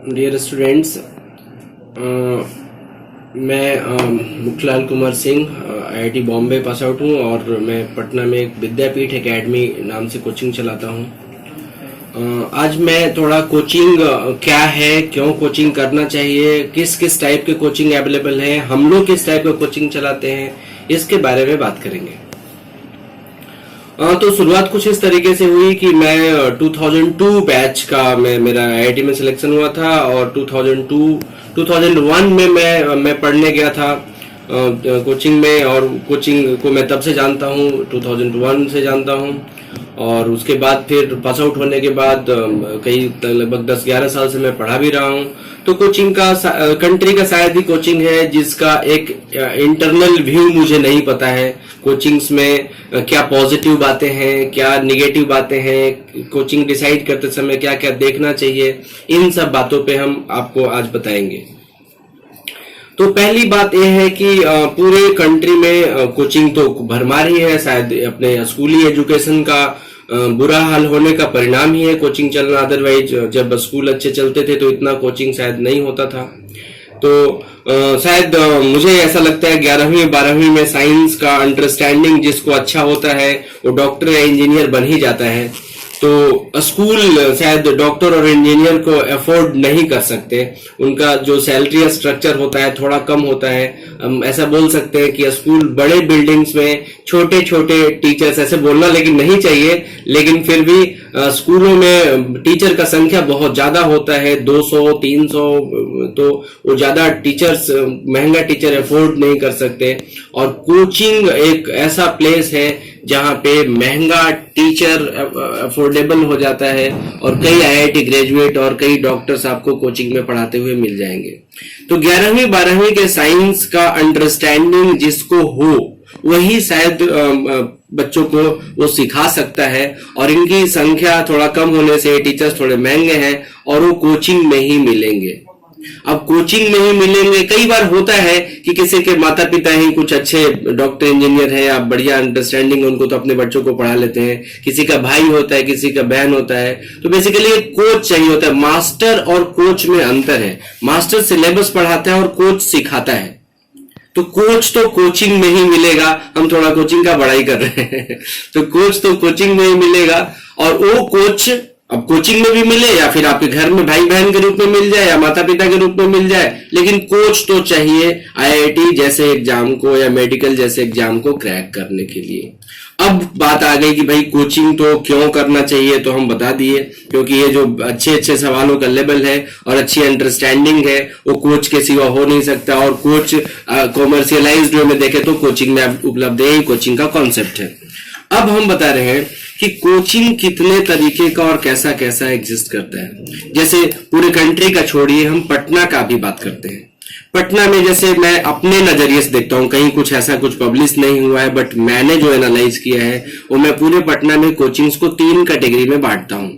Dear students, मैं Mukhlal Kumar Singh IIT Bombay pass out हूँ और मैं पटना में एक विद्यापीठ एकेडमी नाम से कोचिंग चलाता हूँ। आज मैं थोड़ा कोचिंग क्या है, क्यों कोचिंग करना चाहिए, किस किस टाइप के कोचिंग अवेलेबल है, हम लोग किस टाइप का कोचिंग चलाते हैं, इसके बारे में बात करेंगे। तो शुरुआत कुछ इस तरीके से हुई कि मैं 2002 बैच का मेरा आईआईटी में सिलेक्शन हुआ था और 2001 में मैं पढ़ने गया था कोचिंग में, और कोचिंग को मैं तब से जानता हूँ, 2001 से जानता हूँ। और उसके बाद फिर पास आउट होने के बाद कई लगभग 10-11 साल से मैं पढ़ा भी रहा हूँ। तो कोचिंग का कंट्री का शायद ही कोचिंग है जिसका एक इंटरनल व्यू मुझे नहीं पता है। कोचिंग्स में क्या पॉजिटिव बातें हैं, क्या निगेटिव बातें हैं, कोचिंग डिसाइड करते समय क्या क्या देखना चाहिए, इन सब बातों पे हम आपको आज बताएंगे। तो पहली बात यह है कि पूरे कंट्री में कोचिंग तो भरमार ही है। शायद अपने स्कूली एजुकेशन का बुरा हाल होने का परिणाम ही है कोचिंग चलना। अदरवाइज जब स्कूल अच्छे चलते थे तो इतना कोचिंग शायद नहीं होता था। तो शायद मुझे ऐसा लगता है 11वीं 12वीं में साइंस का अंडरस्टैंडिंग जिसको अच्छा होता है वो डॉक्टर या इंजीनियर बन ही जाता है। तो स्कूल शायद डॉक्टर और इंजीनियर को अफोर्ड नहीं कर सकते, उनका जो सैलरी स्ट्रक्चर होता है थोड़ा कम होता है। हम ऐसा बोल सकते हैं कि स्कूल बड़े बिल्डिंग्स में छोटे छोटे टीचर्स, ऐसे बोलना लेकिन नहीं चाहिए, लेकिन फिर भी स्कूलों में टीचर का संख्या बहुत ज्यादा होता है, 200-300, तो वो ज्यादा टीचर्स, महंगा टीचर अफोर्ड नहीं कर सकते। और कोचिंग एक ऐसा प्लेस है जहां पे महंगा टीचर अफोर्डेबल हो जाता है और कई आईआईटी ग्रेजुएट और कई डॉक्टर्स आपको कोचिंग में पढ़ाते हुए मिल जाएंगे। तो 11वीं 12वीं के साइंस का अंडरस्टैंडिंग जिसको हो वही शायद बच्चों को वो सिखा सकता है। और इनकी संख्या थोड़ा कम होने से टीचर्स थोड़े महंगे हैं और वो कोचिंग में ही मिलेंगे। अब कोचिंग में ही मिलेंगे, कई बार होता है कि किसी के माता पिता ही कुछ अच्छे डॉक्टर इंजीनियर है, आप बढ़िया अंडरस्टैंडिंग उनको तो अपने बच्चों को पढ़ा लेते हैं। किसी का भाई होता है, किसी का बहन होता है, तो बेसिकली एक कोच चाहिए होता है। मास्टर और कोच में अंतर है। मास्टर सिलेबस पढ़ाता है और कोच सिखाता है। तो कोच तो कोचिंग में ही मिलेगा, हम थोड़ा कोचिंग का बड़ाई कर रहे हैं तो कोच तो कोचिंग में ही मिलेगा। और वो कोच अब कोचिंग में भी मिले या फिर आपके घर में भाई बहन के रूप में मिल जाए या माता पिता के रूप में मिल जाए, लेकिन कोच तो चाहिए आईआईटी जैसे एग्जाम को या मेडिकल जैसे एग्जाम को क्रैक करने के लिए। अब बात आ गई कि भाई कोचिंग तो क्यों करना चाहिए, तो हम बता दिए, क्योंकि ये जो अच्छे अच्छे सवालों का लेवल है और अच्छी अंडरस्टैंडिंग है वो कोच के सिवा हो नहीं सकता। और कोच कॉमर्शियलाइज्ड वे में देखे तो कोचिंग में उपलब्ध है, कोचिंग का कॉन्सेप्ट है। अब हम बता रहे हैं कि कोचिंग कितने तरीके का और कैसा कैसा एग्जिस्ट करता है। जैसे पूरे कंट्री का छोड़िए, हम पटना का भी बात करते हैं। पटना में जैसे मैं अपने नजरिए से देखता हूँ, कहीं कुछ ऐसा कुछ पब्लिश नहीं हुआ है, बट मैंने जो एनालाइज किया है वो मैं पूरे पटना में कोचिंग्स को 3 कैटेगरी में बांटता हूँ।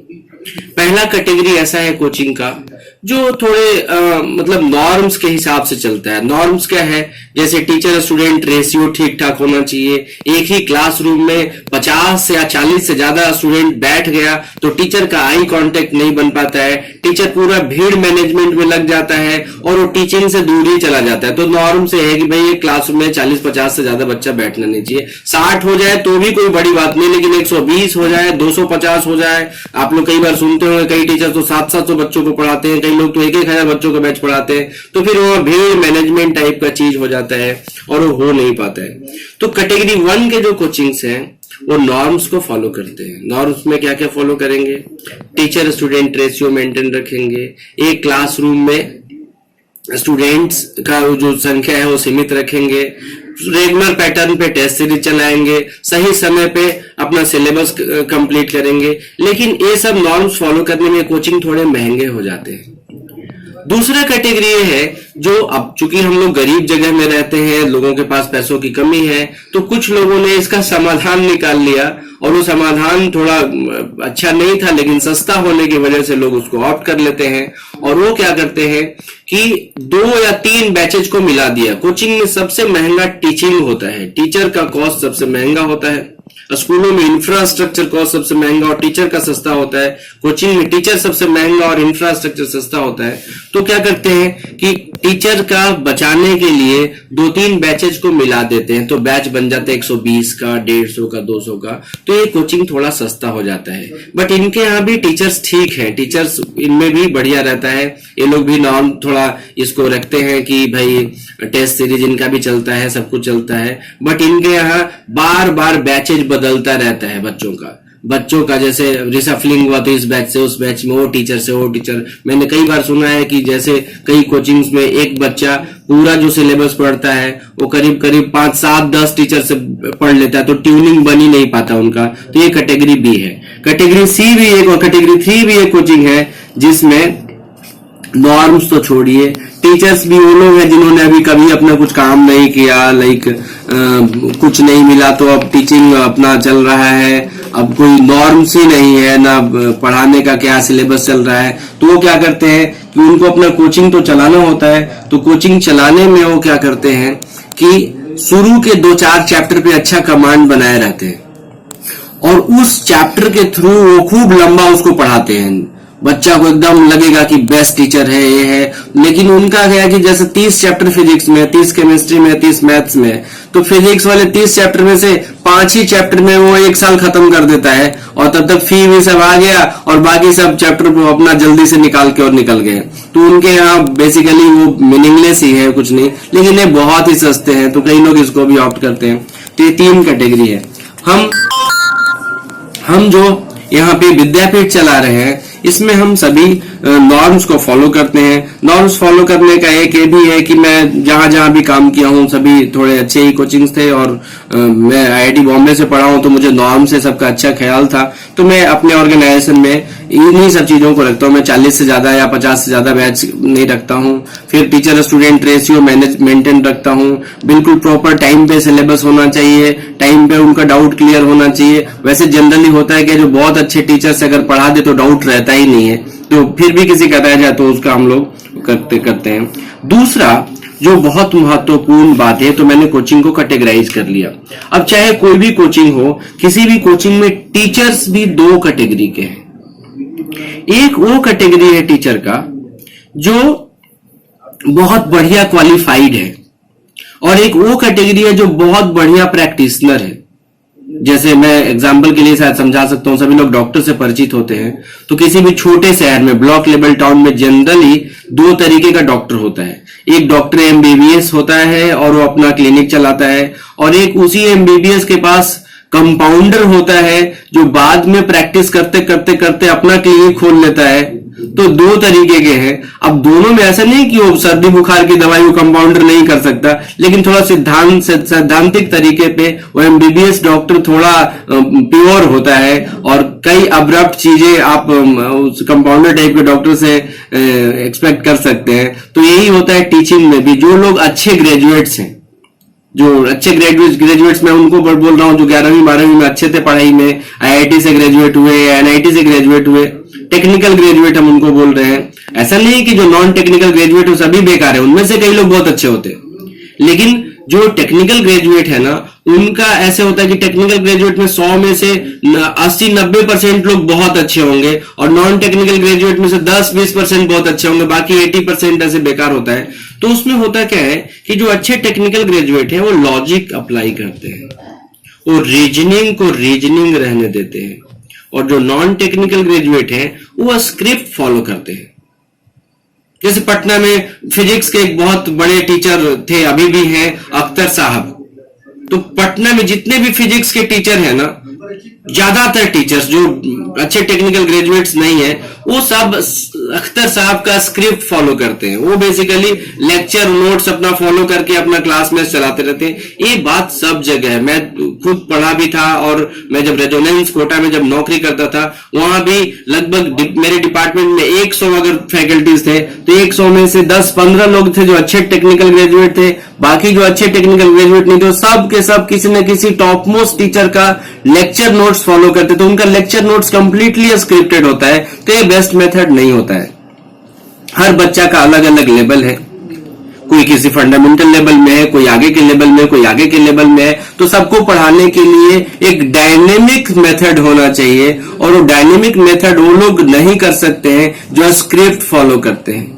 पहला कैटेगरी ऐसा है कोचिंग का जो थोड़े मतलब नॉर्म्स के हिसाब से चलता है। नॉर्म्स क्या है, जैसे टीचर स्टूडेंट रेशियो ठीक ठाक होना चाहिए। एक ही क्लासरूम में 50 या 40 से ज्यादा स्टूडेंट बैठ गया तो टीचर का आई कांटेक्ट नहीं बन पाता है, टीचर पूरा भीड़ मैनेजमेंट में लग जाता है और वो टीचिंग से दूर ही चला जाता है। तो नॉर्म से है कि भाई एक क्लासरूम में 40-50 से ज्यादा बच्चा बैठना नहीं चाहिए। 60 हो जाए तो भी कोई बड़ी बात नहीं, लेकिन 120 हो जाए, 250 हो जाए। आप लोग कई बार सुनते होंगे कई टीचर तो 700 बच्चों को पढ़ाते हैं, कई लोग तो 1,000 बच्चों को बैच पढ़ाते हैं। तो फिर वो भीड़ मैनेजमेंट टाइप का चीज हो जाता है और वो हो नहीं पाता है। तो कैटेगरी 1 के जो कोचिंग्स हैं वो नॉर्म्स को फॉलो करते हैं। नॉर्म्स में क्या क्या फॉलो करेंगे, टीचर स्टूडेंट रेशियो मेंटेन रखेंगे, एक क्लासरूम में स्टूडेंट्स का जो संख्या है वो सीमित रखेंगे, रेगुलर पैटर्न पे टेस्ट सीरीज चलाएंगे, सही समय पे अपना सिलेबस कंप्लीट करेंगे। लेकिन ये सब नॉर्म्स फॉलो करने में कोचिंग थोड़े महंगे हो जाते हैं। दूसरा कैटेगरी ये है जो अब चूंकि हम लोग गरीब जगह में रहते हैं, लोगों के पास पैसों की कमी है, तो कुछ लोगों ने इसका समाधान निकाल लिया और वो समाधान थोड़ा अच्छा नहीं था, लेकिन सस्ता होने की वजह से लोग उसको ऑप्ट कर लेते हैं। और वो क्या करते हैं कि 2 या 3 बैचेज को मिला दिया। कोचिंग में सबसे महंगा टीचिंग होता है, टीचर का कॉस्ट सबसे महंगा होता है। स्कूलों में इंफ्रास्ट्रक्चर कॉस्ट सबसे महंगा और टीचर का सस्ता होता है, कोचिंग में टीचर सबसे महंगा और इंफ्रास्ट्रक्चर सस्ता होता है, तो क्या करते हैं कि टीचर का बचाने के लिए 2-3 बैचेज को मिला देते हैं, तो बैच बन जाता है 120 का, 150 का, 200 का, तो ये कोचिंग थोड़ा सस्ता हो जाता है। बट इनके यहाँ भी टीचर्स ठीक है, टीचर्स इनमें भी बढ़िया रहता है, ये लोग भी नॉर्म थोड़ा इसको रखते हैं कि भाई टेस्ट सीरीज इनका भी चलता है, सब कुछ चलता है। बट इनके यहाँ बार बार बैचेज बदलता रहता है बच्चों का जैसे रिसफलिंग हुआ तो इस बैच से उस बैच में, वो टीचर से वो टीचर। मैंने कई बार सुना है कि जैसे कई कोचिंग्स में एक बच्चा पूरा जो सिलेबस पढ़ता है वो करीब करीब 5, 7, 10 टीचर से पढ़ लेता है, तो ट्यूनिंग बन ही नहीं पाता उनका। तो ये कैटेगरी बी है। कैटेगरी सी भी एक और कैटेगरी 3 भी एक कोचिंग है जिसमें नॉर्म्स तो छोड़िए, टीचर्स भी वो लोग हैं जिन्होंने अभी कभी अपना कुछ काम नहीं किया, कुछ नहीं मिला तो अब टीचिंग अपना चल रहा है, अब कोई नॉर्म्स ही नहीं है ना, पढ़ाने का क्या सिलेबस चल रहा है, तो वो क्या करते हैं कि उनको अपना कोचिंग तो चलाना होता है, तो कोचिंग चलाने में वो क्या करते हैं कि शुरू के 2-4 चैप्टर पे अच्छा कमांड बनाए रहते हैं और उस चैप्टर के थ्रू वो खूब लंबा उसको पढ़ाते हैं। बच्चा को एकदम लगेगा कि बेस्ट टीचर है ये है, लेकिन उनका क्या है कि जैसे 30 चैप्टर फिजिक्स में, 30 केमिस्ट्री में, 30 मैथ्स में, तो फिजिक्स वाले 30 चैप्टर में से 5 ही चैप्टर में वो 1 साल खत्म कर देता है और तब तक फी भी सब आ गया और बाकी सब चैप्टर को अपना जल्दी से निकाल के और निकल गए। तो उनके यहाँ बेसिकली वो मीनिंगलेस ही है, कुछ नहीं, लेकिन ये बहुत ही सस्ते हैं, तो कई लोग इसको भी ऑप्ट करते हैं। तो ये 3 कैटेगरी है। हम जो यहाँ पे विद्यापीठ चला रहे हैं इसमें हम सभी नॉर्म्स को फॉलो करते हैं। नॉर्म्स फॉलो करने का एक ये भी है कि मैं जहां जहां भी काम किया हूं सभी थोड़े अच्छे ही कोचिंग्स थे और मैं IIT बॉम्बे से पढ़ा हूं, तो मुझे नॉर्म से सबका अच्छा ख्याल था, तो मैं अपने ऑर्गेनाइजेशन में इन्हीं सब चीजों को रखता हूं। मैं 40 से ज्यादा या 50 से ज्यादा बैच नहीं रखता हूं। फिर टीचर स्टूडेंट रेशियो मेंटेन रखता हूं। बिल्कुल प्रॉपर टाइम पे सिलेबस होना चाहिए, टाइम पे उनका डाउट क्लियर होना चाहिए। वैसे जनरली होता है कि जो बहुत अच्छे टीचर से अगर पढ़ा दे तो डाउट रहता ही नहीं है, तो फिर भी किसी का रह जाए तो उसका हम लोग करते हैं। दूसरा जो बहुत महत्वपूर्ण बात है, तो मैंने कोचिंग को कैटेगराइज कर लिया। अब चाहे कोई भी कोचिंग हो, किसी भी कोचिंग में टीचर्स भी 2 कैटेगरी के हैं। एक वो कैटेगरी है टीचर का जो बहुत बढ़िया क्वालिफाइड है और एक वो कैटेगरी है जो बहुत बढ़िया प्रैक्टिशनर है। जैसे मैं एग्जांपल के लिए शायद समझा सकता हूं, सभी लोग डॉक्टर से परिचित होते हैं, तो किसी भी छोटे शहर में, ब्लॉक लेवल टाउन में जनरली 2 तरीके का डॉक्टर होता है। एक डॉक्टर MBBS होता है और वो अपना क्लिनिक चलाता है, और एक उसी MBBS के पास कंपाउंडर होता है जो बाद में प्रैक्टिस करते करते करते अपना क्लिनिक खोल लेता है। तो 2 तरीके के हैं। अब दोनों में ऐसा नहीं कि वो सर्दी बुखार की दवाई वो कंपाउंडर नहीं कर सकता, लेकिन थोड़ा सैद्धांतिक तरीके पे वो MBBS डॉक्टर थोड़ा प्योर होता है और कई अब्रप्ट चीजें आप उस कंपाउंडर टाइप के डॉक्टर से एक्सपेक्ट कर सकते हैं। तो यही होता है टीचिंग में भी। जो लोग अच्छे ग्रेजुएट्स हैं, जो अच्छे ग्रेजुएट्स मैं उनको बोल रहा हूं जो 11वीं 12वीं में अच्छे थे पढ़ाई में, IIT से ग्रेजुएट हुए, NIT से ग्रेजुएट हुए, टेक्निकल ग्रेजुएट हम उनको बोल रहे हैं। ऐसा नहीं कि जो नॉन टेक्निकल ग्रेजुएट है सभी बेकार है, उनमें से कई लोग बहुत अच्छे होते हैं, लेकिन जो टेक्निकल ग्रेजुएट है ना, उनका ऐसे होता है कि टेक्निकल ग्रेजुएट में 100 में से 80-90% लोग बहुत अच्छे होंगे और नॉन टेक्निकल ग्रेजुएट में से 10-20% बहुत अच्छे होंगे, बाकी 80% ऐसे बेकार होता है। तो उसमें होता क्या है कि जो अच्छे टेक्निकल ग्रेजुएट हैं वो लॉजिक अप्लाई करते हैं, वो रीजनिंग को रीजनिंग रहने देते हैं, और जो नॉन टेक्निकल ग्रेजुएट हैं वो स्क्रिप्ट फॉलो करते हैं। जैसे पटना में फिजिक्स के एक बहुत बड़े टीचर थे, अभी भी हैं, अख्तर साहब। तो पटना में जितने भी फिजिक्स के टीचर हैं ना, ज्यादातर टीचर्स जो अच्छे टेक्निकल ग्रेजुएट्स नहीं है, वो सब अख्तर साहब का स्क्रिप्ट फॉलो करते हैं। वो बेसिकली लेक्चर नोट्स अपना फॉलो करके अपना क्लास में चलाते रहते हैं। ये बात सब जगह है। मैं खुद पढ़ा भी था और मैं जब रेजोनेंस कोटा में जब नौकरी करता था, वहां भी लगभग मेरे डिपार्टमेंट में 100 अगर फैकल्टीज थे तो 100 में से 10-15 लोग थे जो अच्छे टेक्निकल ग्रेजुएट थे। बाकी जो अच्छे टेक्निकल ग्रेजुएट नहीं थे, सब के सब किसी न किसी टॉप मोस्ट टीचर का लेक्चर नोट्स फॉलो करते, तो उनका लेक्चर नोट्स कंप्लीटली स्क्रिप्टेड होता है। तो ये बेस्ट मेथड नहीं होता है। हर बच्चा का अलग अलग लेवल है। कोई किसी फंडामेंटल लेवल में है, कोई आगे के लेवल में, कोई आगे के लेवल में है। तो सबको पढ़ाने के लिए एक डायनेमिक मेथड होना चाहिए, और वो डायनेमिक मेथड वो लोग नहीं कर सकते हैं जो स्क्रिप्ट फॉलो करते हैं।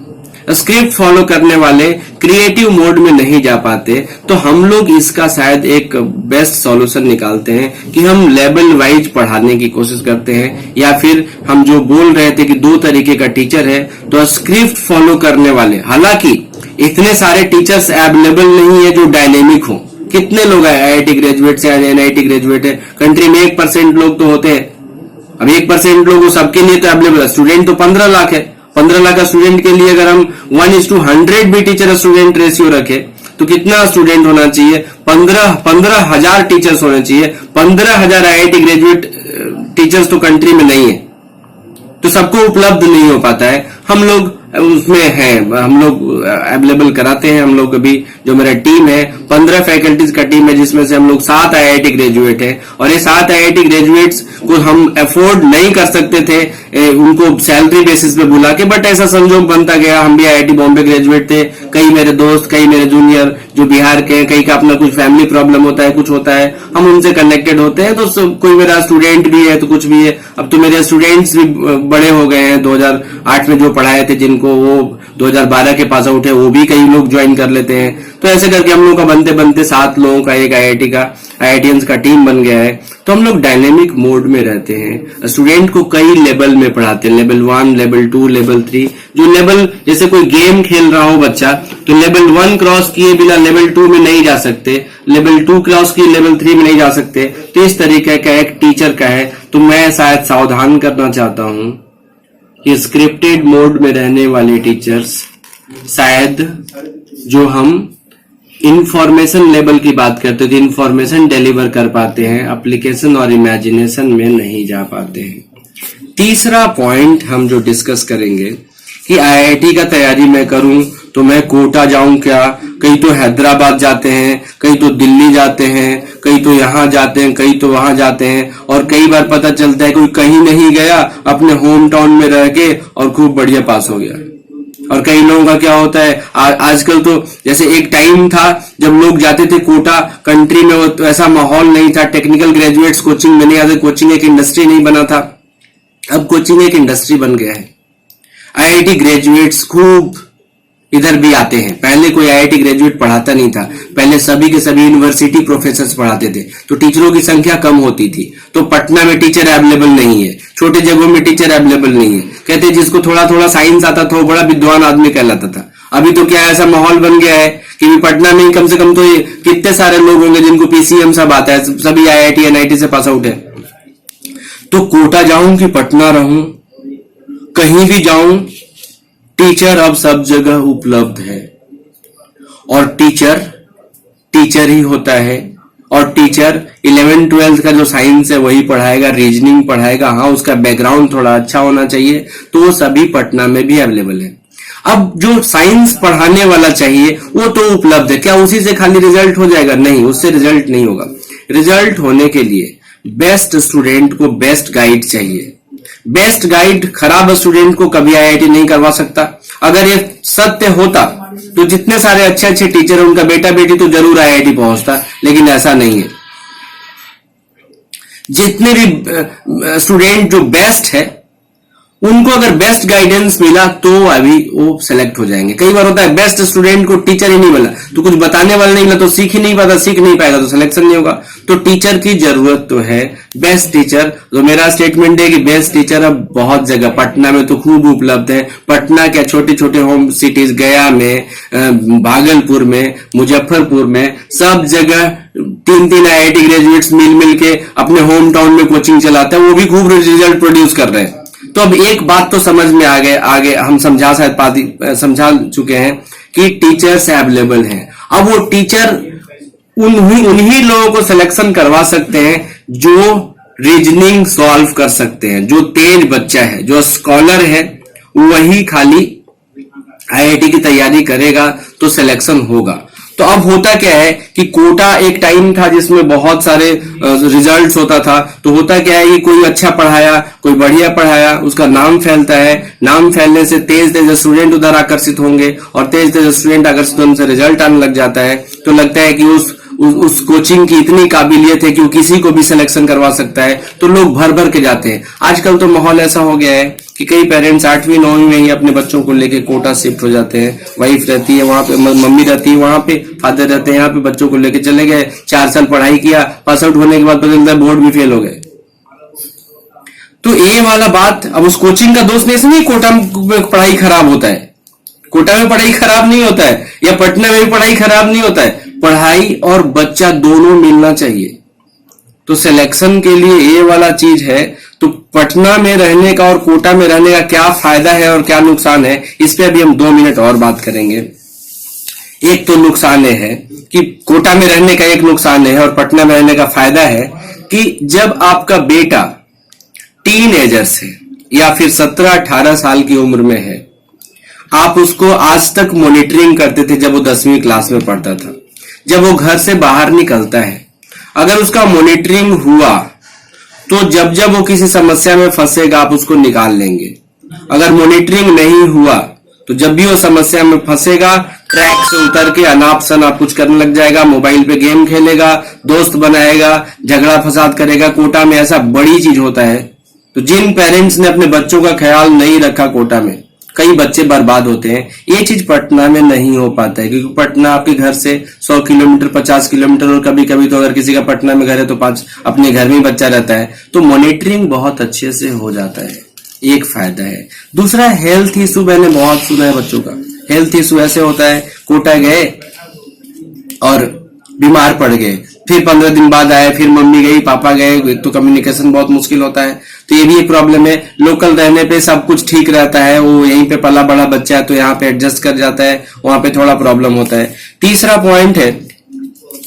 स्क्रिप्ट फॉलो करने वाले क्रिएटिव मोड में नहीं जा पाते। तो हम लोग इसका शायद एक बेस्ट सॉल्यूशन निकालते हैं कि हम लेवल वाइज पढ़ाने की कोशिश करते हैं, या फिर हम जो बोल रहे थे कि दो तरीके का टीचर है, तो स्क्रिप्ट फॉलो करने वाले, हालांकि इतने सारे टीचर्स अवेलेबल नहीं है जो डायनेमिक हो। कितने लोग हैं आईआईटी ग्रेजुएट से, एनआईटी ग्रेजुएट है, कंट्री में 1% लोग तो होते हैं। अब 1% लोग सबके लिए तो अवेलेबल है। स्टूडेंट तो 15 लाख है। 15 लाख का स्टूडेंट के लिए अगर हम 1:100 भी टीचर स्टूडेंट रेशियो रखे तो कितना स्टूडेंट होना चाहिए? 15,000 टीचर्स होने चाहिए। 15,000 आईआईटी ग्रेजुएट टीचर्स तो कंट्री में नहीं है, तो सबको उपलब्ध नहीं हो पाता है। हम लोग उसमें है, हम लोग अवेलेबल कराते हैं। हम लोग अभी जो मेरा टीम है 15 फैकल्टीज का टीम है, जिसमें से हम लोग 7 आईआईटी ग्रेजुएट है, और ये 7 आईआईटी ग्रेजुएट्स को हम अफोर्ड नहीं कर सकते थे उनको सैलरी बेसिस पे बुला के, बट ऐसा संजोग बनता गया। हम भी आईआईटी बॉम्बे ग्रेजुएट थे, कई मेरे दोस्त, कई मेरे जूनियर जो बिहार के, कई का अपना कुछ फैमिली प्रॉब्लम होता है, कुछ होता है, हम उनसे कनेक्टेड होते हैं। तो कोई मेरा स्टूडेंट भी है तो कुछ भी है। अब तो मेरे स्टूडेंट्स भी बड़े हो गए हैं। 2008 में जो पढ़ाए थे जिनको, वो 2012 के पास आउट है, वो भी कई लोग ज्वाइन कर लेते हैं। तो ऐसे करके हम लोग का बनते बनते 7 लोगों का एक आईआईटीएंस का टीम बन गया है। तो हम लोग डायनेमिक मोड में रहते हैं। स्टूडेंट को कई लेवल में पढ़ाते हैं, लेवल 1, लेवल 2, लेवल 3। जो लेवल, जैसे कोई गेम खेल रहा हो बच्चा, तो लेवल 1 क्रॉस किए बिना लेवल 2 में नहीं जा सकते, लेवल 2 क्रॉस किए लेवल 3 में नहीं जा सकते। तो इस तरीके का एक टीचर का है। तो मैं शायद सावधान करना चाहता हूं कि स्क्रिप्टेड मोड में रहने वाले टीचर्स, शायद जो हम इंफॉर्मेशन लेवल की बात करते थे, इंफॉर्मेशन डिलीवर कर पाते हैं, एप्लीकेशन और इमेजिनेशन में नहीं जा पाते हैं। तीसरा पॉइंट हम जो डिस्कस करेंगे कि आईआईटी का तैयारी मैं करूं तो मैं कोटा जाऊं क्या? कई तो हैदराबाद जाते हैं, कई तो दिल्ली जाते हैं, कई तो यहां जाते हैं, कई तो वहां जाते हैं, और कई बार पता चलता है कोई कहीं नहीं गया, अपने होम टाउन में रह के और खूब बढ़िया पास हो गया। और कई लोगों का क्या होता है, आजकल तो जैसे एक टाइम था जब लोग जाते थे कोटा, कंट्री में तो ऐसा माहौल नहीं था, टेक्निकल ग्रेजुएट्स कोचिंग में नहीं आते, कोचिंग एक इंडस्ट्री नहीं बना था। अब कोचिंग एक इंडस्ट्री बन गया है। आईआईटी ग्रेजुएट्स खूब इधर भी आते हैं। पहले कोई आईआईटी ग्रेजुएट पढ़ाता नहीं था, पहले सभी के सभी यूनिवर्सिटी प्रोफेसर्स पढ़ाते थे, तो टीचरों की संख्या कम होती थी। तो पटना में टीचर अवेलेबल नहीं है, छोटे जगहों में टीचर अवेलेबल नहीं है। कहते जिसको थोड़ा थोड़ा साइंस आता था वो बड़ा विद्वान आदमी कहलाता था। अभी तो क्या ऐसा माहौल बन गया है कि पटना में कम से कम तो कितने सारे लोग होंगे जिनको पीसीएम सब आता है, सभी आईआईटी एनआईटी से पास आउट है। तो कोटा जाऊं कि पटना रहूं, कहीं भी जाऊं, टीचर अब सब जगह उपलब्ध है। और टीचर ही होता है। और टीचर 11th-12th का जो साइंस है वही पढ़ाएगा, रीजनिंग पढ़ाएगा। हाँ, उसका बैकग्राउंड थोड़ा अच्छा होना चाहिए। तो वो सभी पटना में भी अवेलेबल है। अब जो साइंस पढ़ाने वाला चाहिए वो तो उपलब्ध है। क्या उसी से खाली रिजल्ट हो जाएगा? नहीं, उससे रिजल्ट नहीं होगा। रिजल्ट होने के लिए बेस्ट स्टूडेंट को बेस्ट गाइड चाहिए। बेस्ट गाइड खराब स्टूडेंट को कभी आईआईटी नहीं करवा सकता। अगर ये सत्य होता तो जितने सारे अच्छे अच्छे टीचर हैं उनका बेटा बेटी तो जरूर आईआईटी पहुंचता, लेकिन ऐसा नहीं है। जितने भी स्टूडेंट जो बेस्ट है उनको अगर बेस्ट गाइडेंस मिला तो अभी वो सेलेक्ट हो जाएंगे। कई बार होता है बेस्ट स्टूडेंट को टीचर ही नहीं मिला, तो कुछ बताने वाला नहीं मिला तो सीख ही नहीं पाता, सीख नहीं पाएगा तो सिलेक्शन नहीं होगा। तो टीचर की जरूरत तो है, बेस्ट टीचर। तो मेरा स्टेटमेंट है कि बेस्ट टीचर अब बहुत जगह, पटना में तो खूब उपलब्ध है। पटना के छोटे छोटे होम सिटीज, गया में, भागलपुर में, मुजफ्फरपुर में, सब जगह 3-3 आईआईटी ग्रेजुएट्स मिल के अपने होम टाउन में कोचिंग चलाते हैं, वो भी खूब रिजल्ट प्रोड्यूस कर रहे हैं। तो अब एक बात तो समझ में आगे हम समझा चुके हैं कि टीचर्स अवेलेबल हैं। अब वो टीचर उन्हीं लोगों को सिलेक्शन करवा सकते हैं जो रीजनिंग सॉल्व कर सकते हैं, जो तेज बच्चा है, जो स्कॉलर है, वही खाली आईआईटी की तैयारी करेगा तो सिलेक्शन होगा। तो अब होता क्या है कि कोटा एक टाइम था जिसमें बहुत सारे रिजल्ट्स होता था, तो होता क्या है कि कोई अच्छा पढ़ाया, कोई बढ़िया पढ़ाया, उसका नाम फैलता है, नाम फैलने से तेज तेज स्टूडेंट उधर आकर्षित होंगे, और तेज तेज स्टूडेंट आकर्षित होने से रिजल्ट आने लग जाता है, तो लगता है कि उस कोचिंग की इतनी काबिलियत है कि वो किसी को भी सिलेक्शन करवा सकता है, तो लोग भर भर के जाते हैं। आजकल तो माहौल ऐसा हो गया है कि कई पेरेंट्स 8वीं 9वीं में ही अपने बच्चों को लेके कोटा शिफ्ट हो जाते हैं। वाइफ रहती है वहां पे, मम्मी रहती है वहां पे, फादर रहते हैं यहाँ पे, बच्चों को लेके चले गए, 4 साल पढ़ाई किया, पास आउट होने के बाद पता चलता है बोर्ड भी फेल हो गए। तो ये वाला बात अब उस कोचिंग का दोष नहीं, इसलिए कोटा में पढ़ाई खराब होता है। कोटा में पढ़ाई खराब नहीं होता है, या पटना में भी पढ़ाई खराब नहीं होता है, पढ़ाई और बच्चा दोनों मिलना चाहिए। तो सिलेक्शन के लिए ये वाला चीज है। तो पटना में रहने का और कोटा में रहने का क्या फायदा है और क्या नुकसान है, इस पे अभी हम 2 मिनट और बात करेंगे। एक तो नुकसान है कि कोटा में रहने का एक नुकसान है, और पटना में रहने का फायदा है कि जब आपका बेटा टीनएजर से या फिर 17-18 साल की उम्र में है, आप उसको आज तक मॉनिटरिंग करते थे जब वो 10वीं क्लास में पढ़ता था। जब वो घर से बाहर निकलता है, अगर उसका मॉनिटरिंग हुआ तो जब जब वो किसी समस्या में फंसेगा आप उसको निकाल लेंगे। अगर मॉनिटरिंग नहीं हुआ तो जब भी वो समस्या में फंसेगा, ट्रैक से उतर के अनाप शनाप कुछ करने लग जाएगा, मोबाइल पे गेम खेलेगा, दोस्त बनाएगा, झगड़ा फसाद करेगा। कोटा में ऐसा बड़ी चीज होता है। तो जिन पेरेंट्स ने अपने बच्चों का ख्याल नहीं रखा, कोटा में कई बच्चे बर्बाद होते हैं। ये चीज पटना में नहीं हो पाता है, क्योंकि पटना आपके घर से 100 किलोमीटर 50 किलोमीटर, और कभी कभी तो अगर किसी का पटना में घर है तो 5 अपने घर में बच्चा रहता है, तो मॉनिटरिंग बहुत अच्छे से हो जाता है। एक फायदा है। दूसरा, हेल्थ इशू मैंने बहुत सुना है बच्चों का। हेल्थ इशू ऐसे होता है, कोटा गए और बीमार पड़ गए, फिर 15 दिन बाद आए, फिर मम्मी गई पापा गए, तो कम्युनिकेशन बहुत मुश्किल होता है। तो ये भी एक प्रॉब्लम है। लोकल रहने पे सब कुछ ठीक रहता है, वो यहीं पे पला बड़ा बच्चा है तो यहाँ पे एडजस्ट कर जाता है, वहां पे थोड़ा प्रॉब्लम होता है। तीसरा पॉइंट है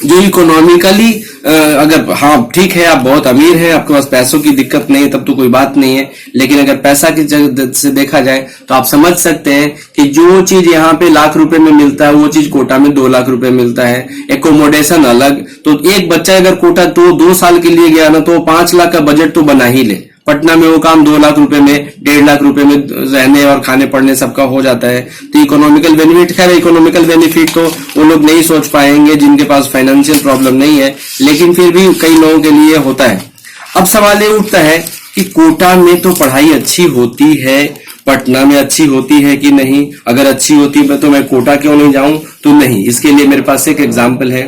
जो इकोनॉमिकली, अगर हाँ ठीक है आप बहुत अमीर हैं, आपके पास पैसों की दिक्कत नहीं है, तब तो कोई बात नहीं है। लेकिन अगर पैसा की जगह से देखा जाए तो आप समझ सकते हैं कि जो चीज यहाँ पे लाख रुपए में मिलता है वो चीज कोटा में 2 लाख रुपए मिलता है। एकोमोडेशन अलग। तो एक बच्चा अगर कोटा तो 2 साल के लिए गया ना, तो 5 लाख का बजट तो बना ही ले। पटना में वो काम 2 लाख रुपए में, 1.5 लाख रुपए में रहने और खाने पढ़ने सबका हो जाता है। तो इकोनॉमिकल बेनिफिट, खैर इकोनॉमिकल बेनिफिट तो वो लोग नहीं सोच पाएंगे जिनके पास फाइनेंशियल प्रॉब्लम नहीं है, लेकिन फिर भी कई लोगों के लिए होता है। अब सवाल ये उठता है कि कोटा में तो पढ़ाई अच्छी होती है, पटना में अच्छी होती है कि नहीं? अगर अच्छी होती है तो मैं कोटा क्यों नहीं जाऊं? तो नहीं। इसके लिए मेरे पास एक एग्जाम्पल है।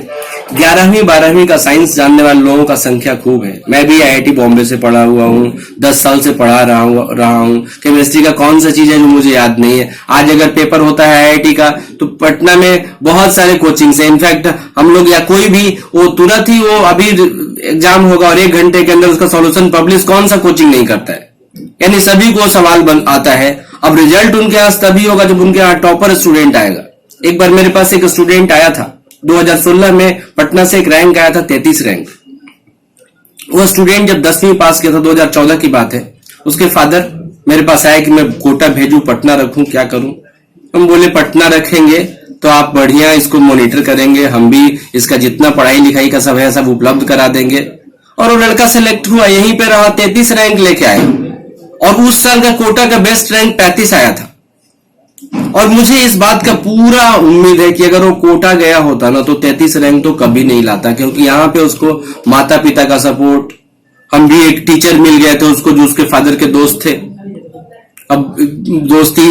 11वीं 12वीं का साइंस जानने वाले लोगों का संख्या खूब है। मैं भी आईआईटी बॉम्बे से पढ़ा हुआ हूँ, 10 साल से पढ़ा रहा हूँ। केमिस्ट्री का कौन सा चीज है जो मुझे याद नहीं है? आज अगर पेपर होता है आईआईटी का तो पटना में बहुत सारे कोचिंग है। इनफैक्ट हम लोग या कोई भी वो तुरंत ही, वो अभी एग्जाम होगा और 1 घंटे के अंदर उसका सॉल्यूशन पब्लिश कौन सा कोचिंग नहीं करता है? यानी सभी को सवाल आता है। अब रिजल्ट उनके पास तभी होगा जब उनके यहाँ टॉपर स्टूडेंट आएगा। एक बार मेरे पास एक स्टूडेंट आया था 2016 में, पटना से एक रैंक आया था 33 रैंक। वो स्टूडेंट जब 10वीं पास किया था, 2014 की बात है, उसके फादर मेरे पास आए कि मैं कोटा भेजूं, पटना रखूं, क्या करूं? हम बोले पटना रखेंगे तो आप बढ़िया इसको मॉनिटर करेंगे, हम भी इसका जितना पढ़ाई लिखाई का सब है सब उपलब्ध करा देंगे। और वो लड़का सिलेक्ट हुआ, यहीं पे रहा, 33 रैंक लेके आया, और उस साल का कोटा का बेस्ट रैंक 35 आया था। और मुझे इस बात का पूरा उम्मीद है कि अगर वो कोटा गया होता ना तो 33 रैंक तो कभी नहीं लाता, क्योंकि यहाँ पे उसको माता पिता का सपोर्ट, हम भी एक टीचर मिल गए थे उसको जो उसके फादर के दोस्त थे। अब दोस्ती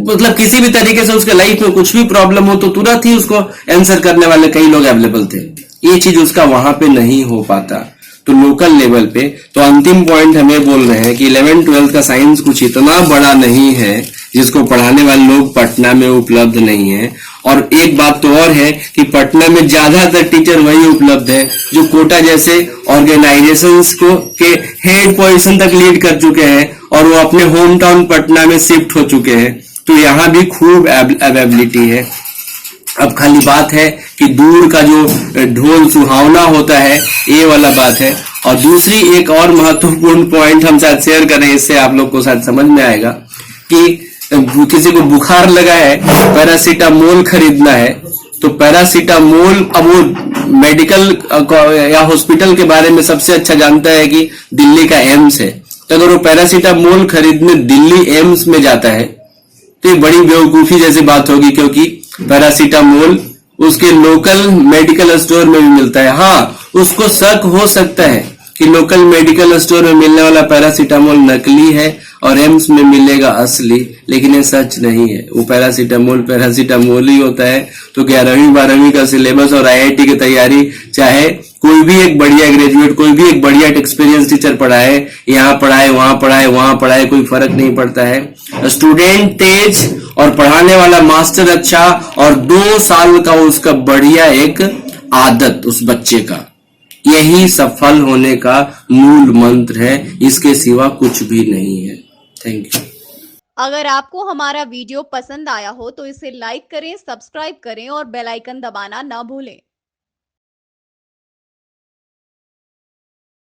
मतलब किसी भी तरीके से उसके लाइफ में कुछ भी प्रॉब्लम हो तो तुरंत ही उसको आंसर करने वाले कई लोग अवेलेबल थे। ये चीज उसका वहां पे नहीं हो पाता। तो लोकल लेवल पे तो अंतिम पॉइंट हमें बोल रहे हैं कि 11th-12th का साइंस कुछ इतना बड़ा नहीं है जिसको पढ़ाने वाले लोग पटना में उपलब्ध नहीं है। और एक बात तो और है कि पटना में ज्यादातर टीचर वही उपलब्ध है जो कोटा जैसे ऑर्गेनाइजेशंस को के हेड पोजीशन तक लीड कर चुके हैं और वो अपने होम टाउन पटना में शिफ्ट हो चुके हैं। तो यहाँ भी खूब अवेलेबिलिटी है। अब खाली बात है कि दूर का जो ढोल सुहावना होता है, ये वाला बात है। और दूसरी एक और महत्वपूर्ण पॉइंट हम शायद शेयर करें, इससे आप लोग को शायद समझ में आएगा कि किसी को बुखार लगा है, पैरासीटामोल खरीदना है तो पैरासीटामोल, अब वो मेडिकल या हॉस्पिटल के बारे में सबसे अच्छा जानता है कि दिल्ली का एम्स है, तो अगर वो पैरासीटामोल खरीदने दिल्ली एम्स में जाता है तो ये बड़ी बेवकूफी जैसी बात होगी, क्योंकि पैरासीटामोल उसके लोकल मेडिकल स्टोर में भी मिलता है। हाँ, उसको शक हो सकता है कि लोकल मेडिकल स्टोर में मिलने वाला पैरासीटामोल नकली है और एम्स में मिलेगा असली, लेकिन ये सच नहीं है। वो पैरासीटामोल ही होता है। तो 11वीं 12वीं का सिलेबस और आईआईटी की तैयारी, चाहे कोई भी एक बढ़िया ग्रेजुएट, कोई भी एक बढ़िया एक्सपीरियंस टीचर पढ़ाए, यहाँ पढ़ाए, वहां पढ़ाए, कोई फर्क नहीं पड़ता है। स्टूडेंट तेज और पढ़ाने वाला मास्टर अच्छा, और 2 साल का उसका बढ़िया एक आदत उस बच्चे का, यही सफल होने का मूल मंत्र है। इसके सिवा कुछ भी नहीं है। Thank you. अगर आपको हमारा वीडियो पसंद आया हो तो इसे लाइक करें, सब्सक्राइब करें और बेल आइकन दबाना ना भूलें।